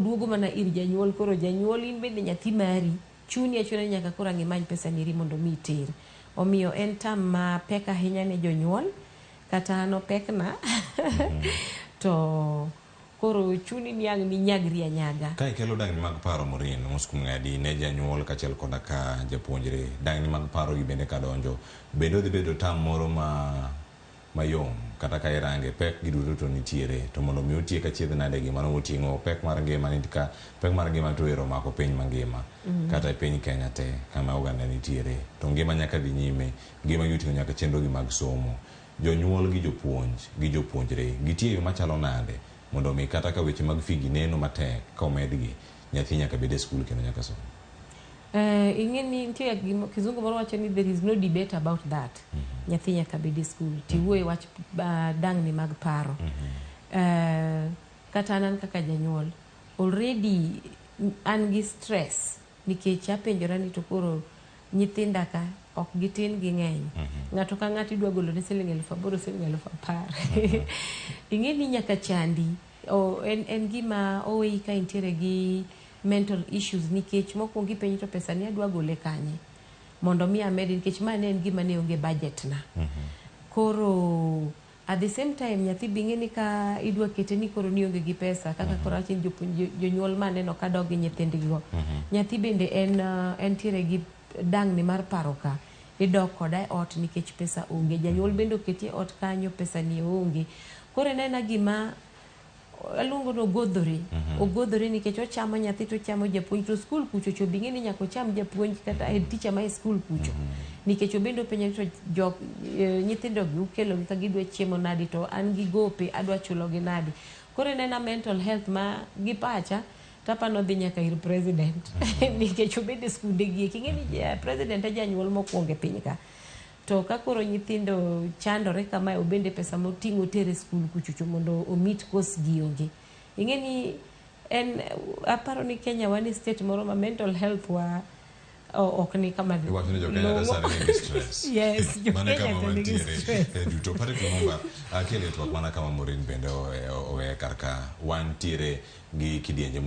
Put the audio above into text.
duogo mana ir janyuol, koro janyuol in bende nyathi mari chuni achuna nyaka koro ang' imany pesa niri mondo mi iter. Omiyo en tam ma pek ahinya ne jonyuol, kata ano pekna to koro chuni ni ang' ninyagri anyaga. Ka ikelo dangni mag paro Maureen muskum ng'adi ne janyuol kachiel koda ka japuonjre, dangni mag paro gi bende kadonjo, bende odhi bedo tam moro mayom kata ka irange pek giduto to nitiere, to mondo mi otie ka chiedh nade gi mano moting'o pek mar ngima nitka pek mar ngima to ero mako piny mangima kata piny Kenya te kama oganda nitiere, to ngima nyaka dhi nyime, ngima gi oting'o nyaka chenro gi mag somo, jonyuol gi jopuonj gi jopuonjre gitie yo machalo nade mondo mi kata ka weche mag figi neno matek ka omedgi nyathi nyaka bede skul kendo nyaka somo. Ing'eni nitie kizungu moro wacho ni there is no debate about that. Nyathi nyaka bede skul. Tiwuoye wach dangni mag paro. Kata anan kaka janyuol already an gi stress nikech apenjora ni to koro nyithinda ka ok gitin gi ng'eny. Ng'ato ka ng'ato idwa golo ne siling 8,000 siling 10,000. Ing'eni nyaka chandi. En gima oweyi ka intiere gi mental issues nikech mokwongo ipenjo to pesa ni adwa gole kanye mondo mi amedi, nikech mane en gima ne onge budget na. Koro at the same time nyathi bing'eni ka idwa kete ni koro ni onge gi pesa kaka koro achin jonyuol maneno ka dog gi nyithindgigo. Nyathi bende en tiere gi dangni mar paro ka idok koda ot nikech pesa onge, janyuol bende oketi ot kanyo pesa ni onge. Koro nena gima aluongo no ogodhore nikech ochamo nyathi to ochamo japuonj, to skul kucho cho bing'eni nyaka ocham japuonj kata head teacher ma e skul kucho, nikech obende openjo to nyithindo gi ukelo gi ka gidwa chiemo nadi, to an gi gope adwa chulo gi nadi. Koro nena mental health ma gi pacha tapano dhi nyaka ir president nikech obende skunde gi ing'eni president e janyuol mokwongo e piny ka. To ka koro nyithindo chandore kama obende pesa moting'o tere skul kuchucho mondo omit kos gi onge. Ing'eni aparo ni Kenya wan state moro ma mental health wa ok ni kama iwacho ni jokenya hata sani nigi stress. Yes, Mane jokenya kama nigi mantiere stress. duto pare kumomba akele twak mana kama Maureen bende owe karka wantiere gi kidienje